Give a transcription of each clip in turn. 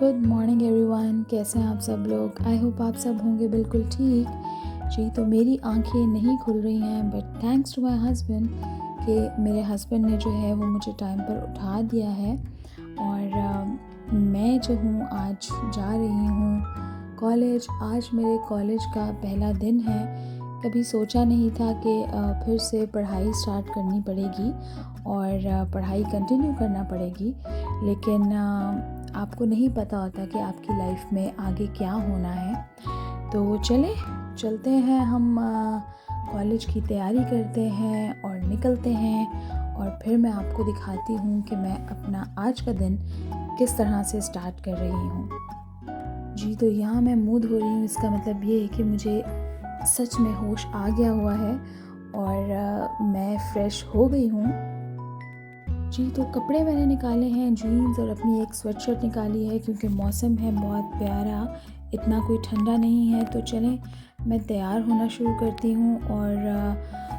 Good morning everyone, कैसे हैं आप सब लोग। आई होप आप सब होंगे बिल्कुल ठीक। जी तो मेरी आंखें नहीं खुल रही हैं, but thanks to my husband कि मेरे हस्बैंड ने जो है वो मुझे टाइम पर उठा दिया है। और मैं जो हूँ आज जा रही हूँ कॉलेज। आज मेरे कॉलेज का पहला दिन है। कभी सोचा नहीं था कि फिर से पढ़ाई स्टार्ट करनी पड़ेगी और पढ़ाई कंटिन्यू करना पड़ेगी, लेकिन आपको नहीं पता होता कि आपकी लाइफ में आगे क्या होना है। तो चलते हैं, हम कॉलेज की तैयारी करते हैं और निकलते हैं, और फिर मैं आपको दिखाती हूँ कि मैं अपना आज का दिन किस तरह से स्टार्ट कर रही हूँ। जी तो यहाँ मैं मुँह धो रही हूँ, इसका मतलब ये है कि मुझे सच में होश आ गया हुआ है और मैं फ़्रेश हो गई हूँ। जी तो कपड़े मैंने निकाले हैं, जीन्स और अपनी एक स्वेटशर्ट निकाली है, क्योंकि मौसम है बहुत प्यारा, इतना कोई ठंडा नहीं है। तो चलें मैं तैयार होना शुरू करती हूँ। और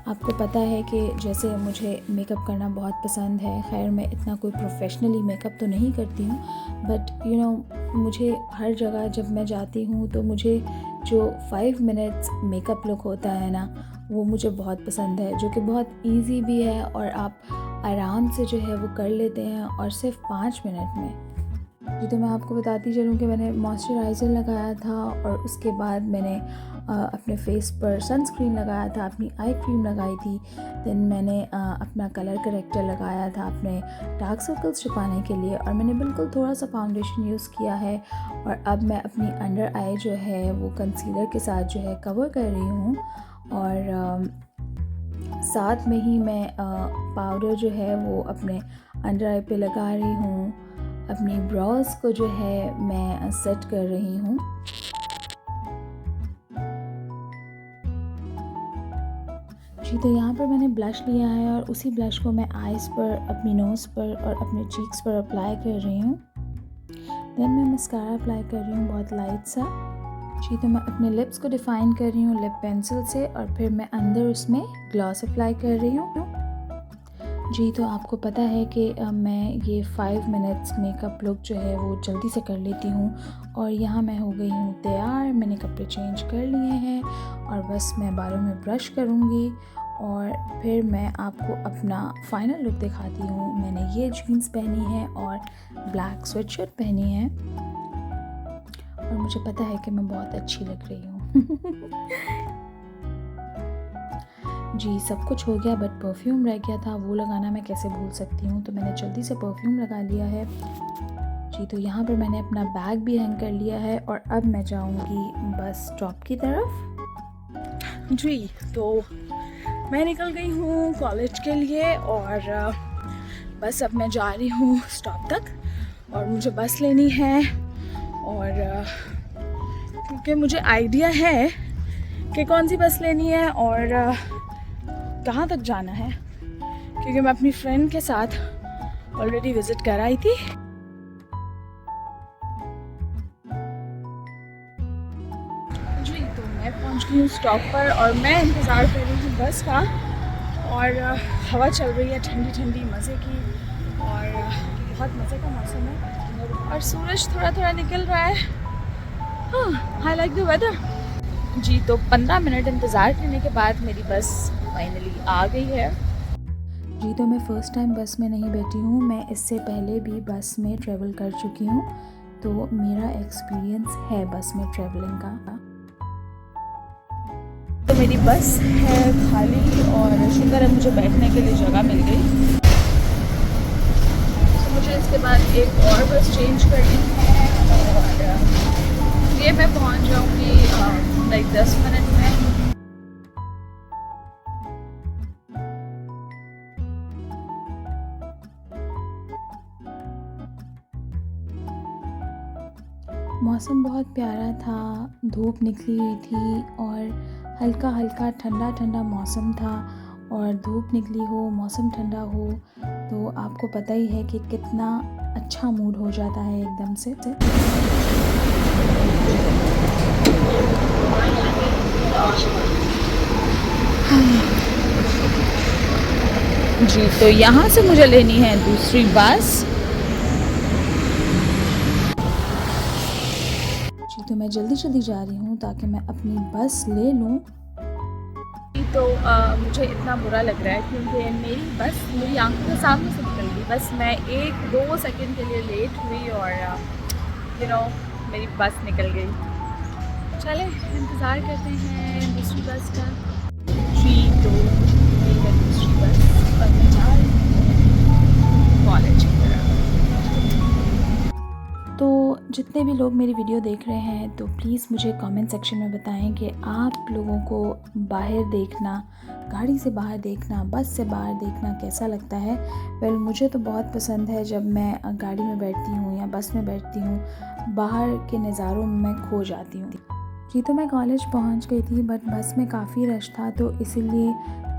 आपको पता है कि जैसे मुझे मेकअप करना बहुत पसंद है। खैर मैं इतना कोई प्रोफेशनली मेकअप तो नहीं करती हूँ, बट मुझे हर जगह जब मैं जाती हूँ तो मुझे जो 5 मिनट्स मेकअप लुक होता है ना, वो मुझे बहुत पसंद है, जो कि बहुत इजी भी है और आप आराम से जो है वो कर लेते हैं और सिर्फ 5 मिनट में। जी तो मैं आपको बताती चलूँ कि मैंने मॉइस्चराइज़र लगाया था और उसके बाद मैंने अपने फेस पर सनस्क्रीन लगाया था, अपनी आई क्रीम लगाई थी। देन मैंने अपना कलर करेक्टर लगाया था अपने डार्क सर्कल्स छुपाने के लिए, और मैंने बिल्कुल थोड़ा सा फाउंडेशन यूज़ किया है। और अब मैं अपनी अंडर आई जो है वो कंसीलर के साथ जो है कवर कर रही हूँ, और साथ में ही मैं पाउडर जो है वो अपने अंडर आई पे लगा रही हूँ। अपनी ब्रोज को जो है मैं सेट कर रही हूँ। जी तो यहाँ पर मैंने ब्लश लिया है और उसी ब्लश को मैं आइज़ पर, अपनी नोज़ पर और अपने चीक्स पर अप्लाई कर रही हूँ। देन मैं मस्कारा अप्लाई कर रही हूँ बहुत लाइट सा। जी तो मैं अपने लिप्स को डिफ़ाइन कर रही हूँ लिप पेंसिल से, और फिर मैं अंदर उसमें ग्लॉस अप्लाई कर रही हूँ। जी तो आपको पता है कि मैं ये 5 मिनट्स मेकअप लुक जो है वो जल्दी से कर लेती हूँ। और यहाँ मैं हो गई हूँ तैयार, मैंने कपड़े चेंज कर लिए हैं और बस मैं बालों में ब्रश करूँगी और फिर मैं आपको अपना फाइनल लुक दिखाती हूँ। मैंने ये जीन्स पहनी है और ब्लैक स्वेटशर्ट पहनी है, और मुझे पता है कि मैं बहुत अच्छी लग रही हूँ। जी सब कुछ हो गया, बट परफ्यूम रह गया था, वो लगाना मैं कैसे भूल सकती हूँ। तो मैंने जल्दी से परफ्यूम लगा लिया है। जी तो यहाँ पर मैंने अपना बैग भी हैंग कर लिया है और अब मैं जाऊँगी बस स्टॉप की तरफ। जी तो मैं निकल गई हूँ कॉलेज के लिए, और बस अब मैं जा रही हूँ स्टॉप तक, और मुझे बस लेनी है। और क्योंकि मुझे आइडिया है कि कौन सी बस लेनी है और कहाँ तक जाना है, क्योंकि मैं अपनी फ्रेंड के साथ ऑलरेडी विज़िट कर आई थी। जी तो मैं पहुँच गई हूँ स्टॉप पर और मैं इंतज़ार कर रही हूँ बस का। और हवा चल रही है ठंडी ठंडी मज़े की, और बहुत मज़े का मौसम है, और सूरज थोड़ा थोड़ा निकल रहा है। हाँ, आई लाइक द वेदर। जी तो 15 मिनट इंतज़ार करने के बाद मेरी बस फाइनली आ गई है। जी तो मैं फ़र्स्ट टाइम बस में नहीं बैठी हूँ, मैं इससे पहले भी बस में ट्रैवल कर चुकी हूँ, तो मेरा एक्सपीरियंस है बस में ट्रैवलिंग का। तो मेरी बस है खाली, और शुक्र है मुझे बैठने के लिए जगह मिल गई। तो मुझे इसके बाद एक और बस चेंज करनी है, और ये मैं पहुंच जाऊंगी लाइक 10 मिनट में। मौसम बहुत प्यारा था, धूप निकली हुई थी और हल्का हल्का ठंडा ठंडा मौसम था। और धूप निकली हो, मौसम ठंडा हो, तो आपको पता ही है कि कितना अच्छा मूड हो जाता है एकदम से। जी तो यहाँ से मुझे लेनी है दूसरी बस। जी तो मैं जल्दी जल्दी जा रही हूँ ताकि मैं अपनी बस ले लूँ। तो मुझे इतना बुरा लग रहा है क्योंकि मेरी बस मेरी आंखों के सामने से निकल गई। बस मैं 1-2 सेकंड के लिए लेट हुई और मेरी बस निकल गई। चले इंतज़ार करते हैं दूसरी बस का। जी तो मेरी है दूसरी बस और मैं जा रही हूँ कॉलेज की तरफ। तो जितने भी लोग मेरी वीडियो देख रहे हैं तो प्लीज़ मुझे कमेंट सेक्शन में बताएं कि आप लोगों को बाहर देखना, गाड़ी से बाहर देखना, बस से बाहर देखना कैसा लगता है। वेल मुझे तो बहुत पसंद है जब मैं गाड़ी में बैठती हूँ या बस में बैठती हूँ, बाहर के नज़ारों में मैं खो जाती हूँ। जी तो मैं कॉलेज पहुँच गई थी बट बस में काफ़ी रश था तो इसीलिए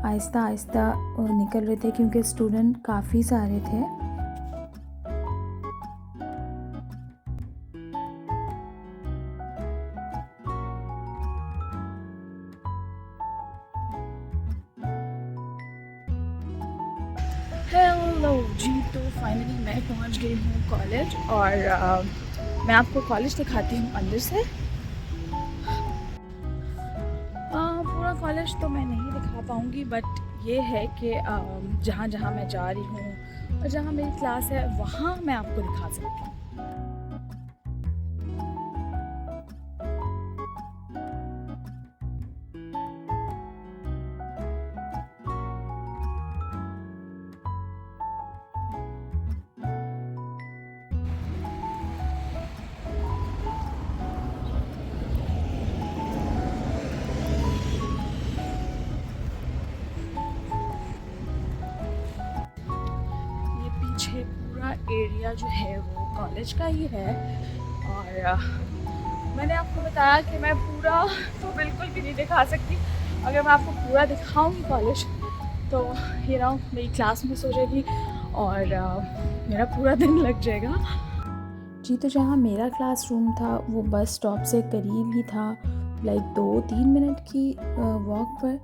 आहिस्ता आहिस्ता निकल रहे थे क्योंकि स्टूडेंट काफ़ी सारे थे। हेलो जी तो फाइनली मैं पहुंच गई हूँ कॉलेज और मैं आपको कॉलेज दिखाती हूँ अंदर से। पूरा कॉलेज तो मैं नहीं दिखा पाऊँगी बट ये है कि जहाँ जहाँ मैं जा रही हूँ और जहाँ मेरी क्लास है वहाँ मैं आपको दिखा सकती हूँ। पीछे पूरा एरिया जो है वो कॉलेज का ही है और मैंने आपको बताया कि मैं पूरा तो बिल्कुल भी नहीं दिखा सकती। अगर मैं आपको पूरा दिखाऊंगी कॉलेज तो मेरी क्लास मिस हो जाएगी और मेरा पूरा दिन लग जाएगा। जी तो जहाँ मेरा क्लासरूम था वो बस स्टॉप से करीब ही था, लाइक 2-3 मिनट की वॉक पर।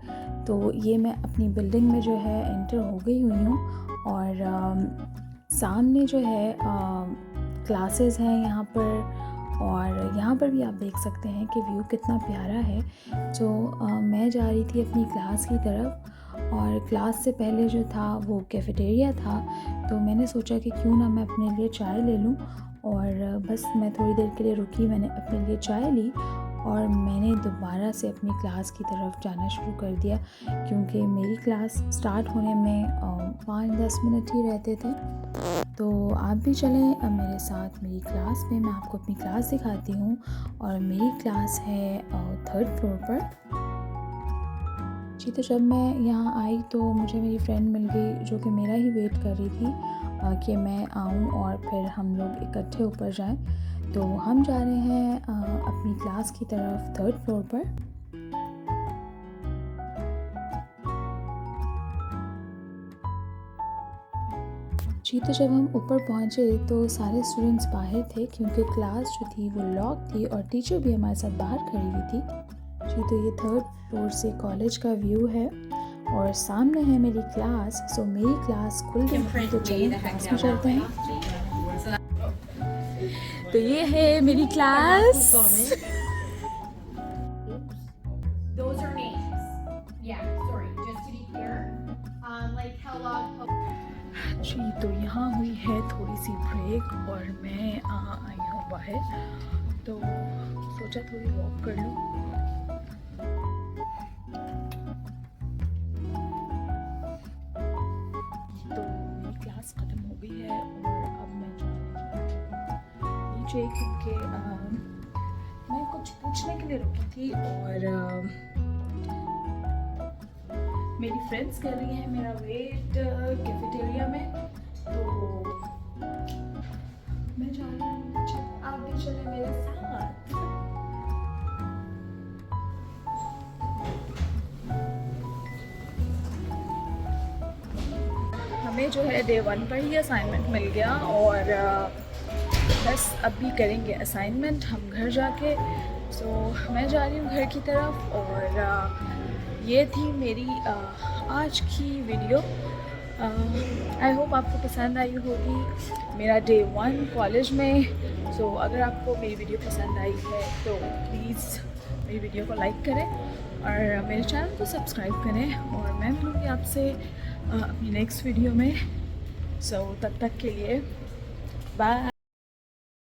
तो ये मैं अपनी बिल्डिंग में जो है एंटर हो गई हुई हूँ और सामने जो है क्लासेस हैं यहाँ पर और यहाँ पर भी आप देख सकते हैं कि व्यू कितना प्यारा है। जो मैं जा रही थी अपनी क्लास की तरफ और क्लास से पहले जो था वो कैफ़ेटेरिया था तो मैंने सोचा कि क्यों ना मैं अपने लिए चाय ले लूँ और बस मैं थोड़ी देर के लिए रुकी, मैंने अपने लिए चाय ली और मैंने दोबारा से अपनी क्लास की तरफ जाना शुरू कर दिया क्योंकि मेरी क्लास स्टार्ट होने में 5-10 मिनट ही रहते थे। तो आप भी चलें मेरे साथ मेरी क्लास में, मैं आपको अपनी क्लास दिखाती हूँ और मेरी क्लास है 3rd फ्लोर पर। जी तो जब मैं यहाँ आई तो मुझे मेरी फ्रेंड मिल गई जो कि मेरा ही वेट कर रही थी कि मैं आऊँ और फिर हम लोग इकट्ठे ऊपर जाएं। तो हम जा रहे हैं अपनी क्लास की तरफ 3rd फ्लोर पर। जी तो जब हम ऊपर पहुँचे तो सारे स्टूडेंट्स बाहर थे क्योंकि क्लास जो थी वो लॉक थी और टीचर भी हमारे साथ बाहर खड़ी हुई थी। जी तो ये 3rd फ्लोर से कॉलेज का व्यू है और सामने है मेरी क्लास। सो मेरी क्लास खुल गई तो चलिए क्लास में चलते हैं। तो ये है मेरी class. Those are names. Yeah, sorry. Just to be clear, like Kellogg. जी तो यहाँ हुई है थोड़ी सी ब्रेक और मैं आई हूँ बाहर तो सोचा थोड़ी वॉक कर लूँ। तो मेरी क्लास ख़त्म हो गई है और अब मैं जा रही हूँ नीचे क्योंकि मैं कुछ पूछने के लिए रुकी थी और मेरी फ्रेंड्स कर रही हैं मेरा वेट कैफेटेरिया में तो मैं जा रही हूँ नीचे। आप भी चले मेरे साथ। हमें जो है Day 1 पर ही असाइनमेंट मिल गया और बस अभी करेंगे असाइनमेंट हम घर जाके। सो मैं जा रही हूँ घर की तरफ और ये थी मेरी आज की वीडियो। आई होप आपको पसंद आई होगी। मेरा Day 1 कॉलेज में सो अगर आपको मेरी वीडियो पसंद आई है तो प्लीज़ मेरी वीडियो को लाइक करें और मेरे चैनल को सब्सक्राइब करें, और मैं मिलूँगी आपसे अपनी नेक्स्ट वीडियो में। सो तब तक के लिए बाय।